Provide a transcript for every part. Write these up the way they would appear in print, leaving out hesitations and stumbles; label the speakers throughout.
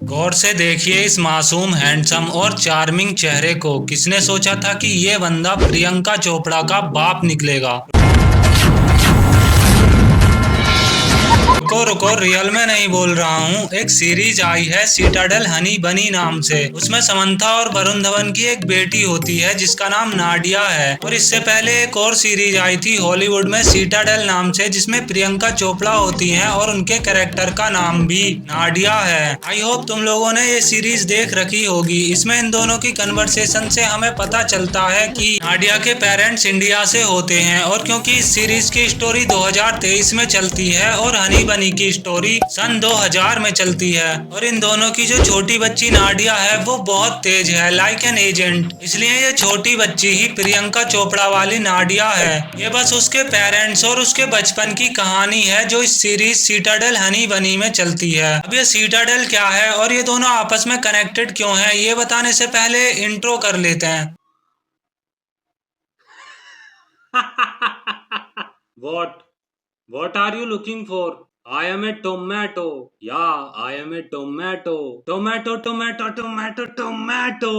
Speaker 1: गौर से देखिए इस मासूम, हैंडसम और चार्मिंग चेहरे को। किसने सोचा था कि ये बंदा प्रियंका चोपड़ा का बाप निकलेगा। रुको रुको, रियल में नहीं बोल रहा हूँ। एक सीरीज आई है सिटाडेल हनी बनी नाम से। उसमें समंथा और वरुण धवन की एक बेटी होती है जिसका नाम नाडिया है। और इससे पहले एक और सीरीज आई थी हॉलीवुड में सिटाडेल नाम से, जिसमें प्रियंका चोपड़ा होती हैं और उनके कैरेक्टर का नाम भी नाडिया है। आई होप तुम लोगों ने ये सीरीज देख रखी होगी। इसमें इन दोनों की कन्वर्सेशन से हमें पता चलता है कि नाडिया के पेरेंट्स इंडिया से होते हैं। और क्योंकि इस सीरीज की स्टोरी 2023 में चलती है और हनी बनी की स्टोरी सन 2000 में चलती है, और इन दोनों की जो छोटी बच्ची नाडिया है वो बहुत तेज है, लाइक एन एजेंट। इसलिए ये छोटी बच्ची ही प्रियंका चोपड़ा वाली नाडिया है। ये बस उसके पेरेंट्स और उसके बचपन की कहानी है जो इस सीरीज सिटाडेल हनी बनी में चलती है। अब ये सिटाडेल क्या है और ये दोनों आपस में कनेक्टेड क्यों है, ये बताने से पहले इंट्रो कर लेते हैं। What are you looking for? I am a tomato. Yeah, I am a tomato. Tomato, tomato, tomato, tomato.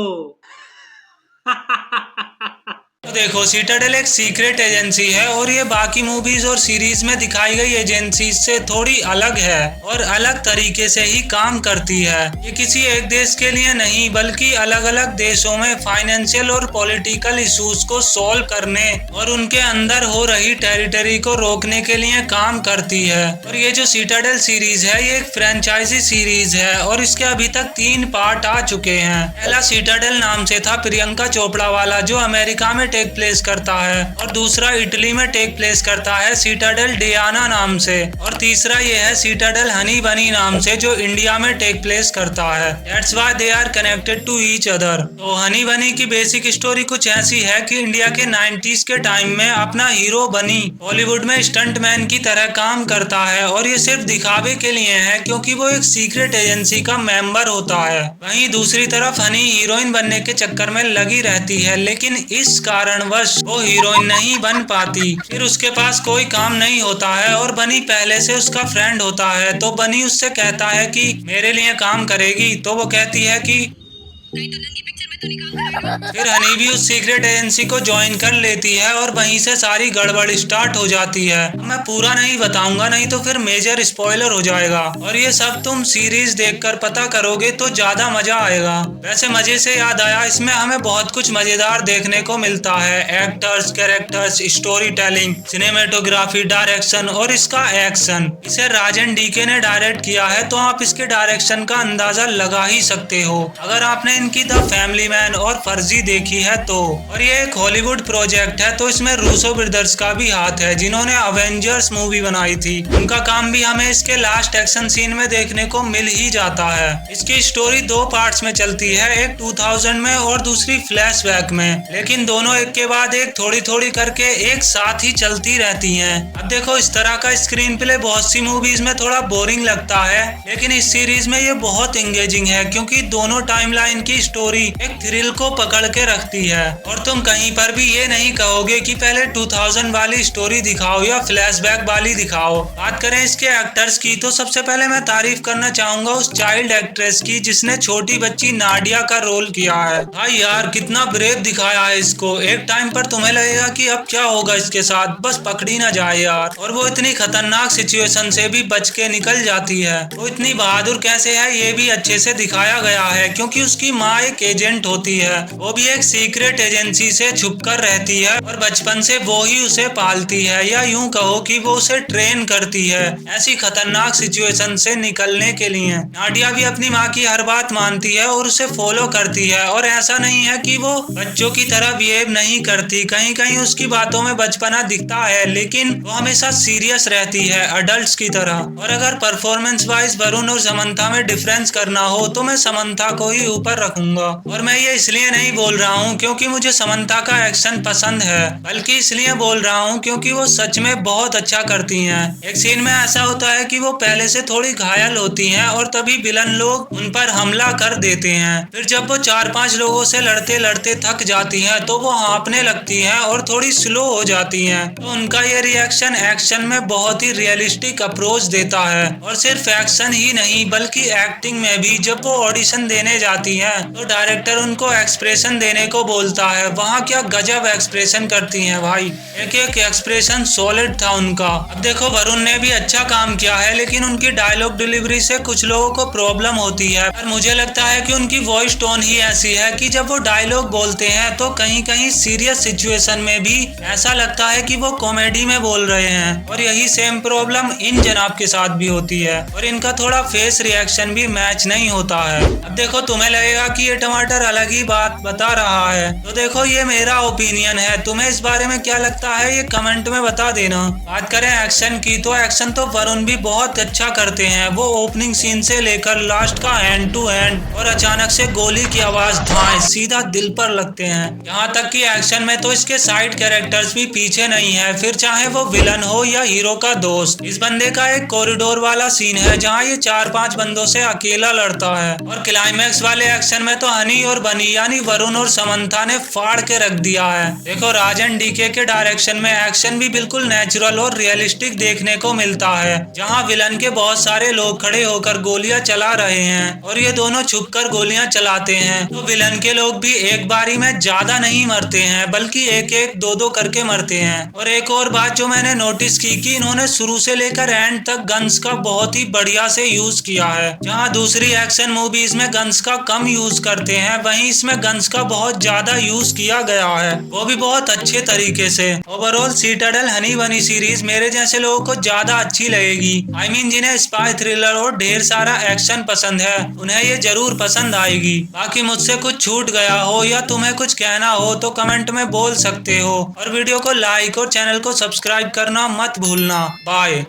Speaker 1: तो देखो, सिटाडेल एक सीक्रेट एजेंसी है और ये बाकी मूवीज और सीरीज में दिखाई गई एजेंसी से थोड़ी अलग है और अलग तरीके से ही काम करती है। ये किसी एक देश के लिए नहीं बल्कि अलग अलग देशों में फाइनेंशियल और पॉलिटिकल इश्यूज को सॉल्व करने और उनके अंदर हो रही टेरिटरी को रोकने के लिए काम करती है। और ये जो सिटाडेल सीरीज है ये एक फ्रेंचाइजी सीरीज है और इसके अभी तक 3 पार्ट आ चुके हैं। पहला सिटाडेल नाम से था प्रियंका चोपड़ा वाला, जो अमेरिका में टेक प्लेस करता है, और दूसरा इटली में टेक प्लेस करता है सिटाडेल डियाना नाम से, और तीसरा ये है सिटाडेल हनी बनी नाम से जो इंडिया में टेक प्लेस करता है। That's why they are connected to each other. तो हनी बनी की बेसिक स्टोरी कुछ ऐसी है कि इंडिया के 90s के टाइम में अपना हीरो बनी बॉलीवुड में स्टंटमैन की तरह काम करता है, और ये सिर्फ दिखावे के लिए है क्योंकि वो एक सीक्रेट एजेंसी का मेंबर होता है। वहीं दूसरी तरफ हनी हीरोइन बनने के चक्कर में लगी रहती है, लेकिन इस कारणवश वो हीरोइन नहीं बन पाती। फिर उसके पास कोई काम नहीं होता है और बनी पहले से उसका फ्रेंड होता है, तो बनी उससे कहता है कि मेरे लिए काम करेगी, तो वो कहती है कि फिर हनी भी उस सीक्रेट एजेंसी को ज्वाइन कर लेती है और वहीं से सारी गड़बड़ स्टार्ट हो जाती है। मैं पूरा नहीं बताऊंगा, नहीं तो फिर मेजर स्पॉइलर हो जाएगा, और ये सब तुम सीरीज देखकर पता करोगे तो ज्यादा मजा आएगा। वैसे मजे से याद आया, इसमें हमें बहुत कुछ मजेदार देखने को मिलता है। Actors, characters, story telling, cinematography, direction और इसका एक्शन। इसे राजन डीके ने डायरेक्ट किया है, तो आप इसके डायरेक्शन का अंदाजा लगा ही सकते हो अगर आपने इनकी द फैमिली मैन और फर्जी देखी है तो। और ये एक हॉलीवुड प्रोजेक्ट है, तो इसमें रूसो ब्रदर्स का भी हाथ है जिन्होंने अवेंजर्स मूवी बनाई थी। उनका काम भी हमें इसके लास्ट एक्शन सीन में देखने को मिल ही जाता है। इसकी स्टोरी 2 पार्ट्स में चलती है, एक 2000 में और दूसरी फ्लैशबैक में, लेकिन दोनों एक के बाद एक थोड़ी थोड़ी करके एक साथ ही चलती रहती हैं। अब देखो, इस तरह का स्क्रीन प्ले बहुत सी मूवीज में थोड़ा बोरिंग लगता है, लेकिन इस सीरीज में ये बहुत एंगेजिंग है क्योंकि दोनों टाइमलाइन की स्टोरी एक थ्रिल को पकड़ के रखती है। और तुम कहीं पर भी ये नहीं कहोगे कि पहले 2000 वाली स्टोरी दिखाओ या फ्लैशबैक वाली दिखाओ। बात करें इसके एक्टर्स की, तो सबसे पहले मैं तारीफ करना चाहूंगा उस चाइल्ड एक्ट्रेस की जिसने छोटी बच्ची नाडिया का रोल किया है। भाई यार, कितना ब्रेव दिखाया है इसको। एक टाइम पर तुम्हें लगेगा कि अब क्या होगा इसके साथ, बस पकड़ी ना जाए यार। और वो इतनी खतरनाक सिचुएशन से भी बच के निकल जाती है। वो इतनी बहादुर कैसे है ये भी अच्छे से दिखाया गया है, क्योंकि उसकी माँ एक एजेंट होती है, वो भी एक सीक्रेट एजेंसी से छुपकर रहती है, और बचपन से वो ही उसे पालती है, या यूं कहो कि वो उसे ट्रेन करती है ऐसी खतरनाक सिचुएशन से निकलने के लिए। नाडिया भी अपनी माँ की हर बात मानती है और उसे फॉलो करती है, और ऐसा नहीं है कि वो बच्चों की तरह बिहेव नहीं करती। कहीं कहीं उसकी बातों में बचपना दिखता है, लेकिन वो हमेशा सीरियस रहती है अडल्ट की तरह। और अगर परफॉर्मेंस वाइज वरुण और समंथा में डिफरेंस करना हो तो मैं समंथा को ही ऊपर रखूंगा। और मैं ये इसलिए नहीं बोल रहा हूँ क्योंकि मुझे समंथा का एक्शन पसंद है, बल्कि इसलिए बोल रहा हूँ क्योंकि वो सच में बहुत अच्छा करती हैं। एक सीन में ऐसा होता है कि वो पहले से थोड़ी घायल होती हैं और तभी विलन लोग उन पर हमला कर देते हैं। फिर जब वो 4-5 लोगों से लड़ते लड़ते थक जाती हैं तो वो हाँफने लगती हैं और थोड़ी स्लो हो जाती हैं। तो उनका ये रिएक्शन एक्शन में बहुत ही रियलिस्टिक अप्रोच देता है। और सिर्फ एक्शन ही नहीं बल्कि एक्टिंग में भी जब वो ऑडिशन देने जाती हैं तो डायरेक्टर उनको एक्सप्रेशन देने को बोलता है। वहाँ क्या गजब एक्सप्रेशन करती हैं भाई, एक एक एक्सप्रेशन सॉलिड था उनका। अब देखो वरुण ने भी अच्छा काम किया है, लेकिन उनकी डायलॉग डिलीवरी से कुछ लोगों को प्रॉब्लम होती है। पर मुझे लगता है कि उनकी वॉइस टोन ही ऐसी है कि जब वो डायलॉग बोलते हैं तो कहीं कहीं सीरियस सिचुएशन में भी ऐसा लगता है कि वो कॉमेडी में बोल रहे हैं। और यही सेम प्रॉब्लम इन जनाब के साथ भी होती है और इनका थोड़ा फेस रिएक्शन भी मैच नहीं होता है। अब देखो तुम्हें लगेगा कि ये टमाटर अलग ही बात बता रहा है, तो देखो ये मेरा ओपिनियन है, तुम्हें इस बारे में क्या लगता है ये कमेंट में बता देना। बात करें एक्शन की तो एक्शन तो वरुण भी बहुत अच्छा करते हैं। वो ओपनिंग सीन से लेकर लास्ट का हैंड टू हैंड और अचानक से गोली की आवाज धाए सीधा दिल पर लगते हैं। यहाँ तक कि एक्शन में तो इसके साइड कैरेक्टर्स भी पीछे नहीं है, फिर चाहे वो विलन हो या हीरो का दोस्त। इस बंदे का एक कॉरिडोर वाला सीन है जहाँ ये 4-5 बंदों से अकेला लड़ता है। और क्लाइमैक्स वाले एक्शन में तो हनी और बनी यानी वरुण और समंथा ने फाड़ के रख दिया है। देखो राजन डीके के डायरेक्शन में एक्शन भी बिल्कुल नेचुरल और रियलिस्टिक देखने को मिलता है, जहाँ विलन के बहुत सारे लोग खड़े होकर गोलियां चला रहे हैं और ये दोनों छुपकर गोलियां चलाते हैं। तो विलन के लोग भी एक बारी में ज्यादा नहीं मरते हैं, बल्कि एक एक दो दो करके मरते हैं। और एक और बात जो मैंने नोटिस की कि इन्होंने शुरू से लेकर एंड तक गन्स का बहुत ही बढ़िया से यूज किया है। जहाँ दूसरी एक्शन मूवीज में गन्स का कम यूज करते हैं, वहीं इसमें गन्स का बहुत ज्यादा यूज किया गया है, वो भी बहुत अच्छे तरीके से। ओवरऑल सीटाडेल हनी बनी सीरीज मेरे जैसे लोगों को ज्यादा अच्छी लगेगी। I mean, जिन्हें स्पाई थ्रिलर और ढेर सारा एक्शन पसंद है उन्हें ये जरूर पसंद आएगी। बाकी मुझसे कुछ छूट गया हो या तुम्हें कुछ कहना हो तो कमेंट में बोल सकते हो। और वीडियो को लाइक और चैनल को सब्सक्राइब करना मत भूलना। बाय।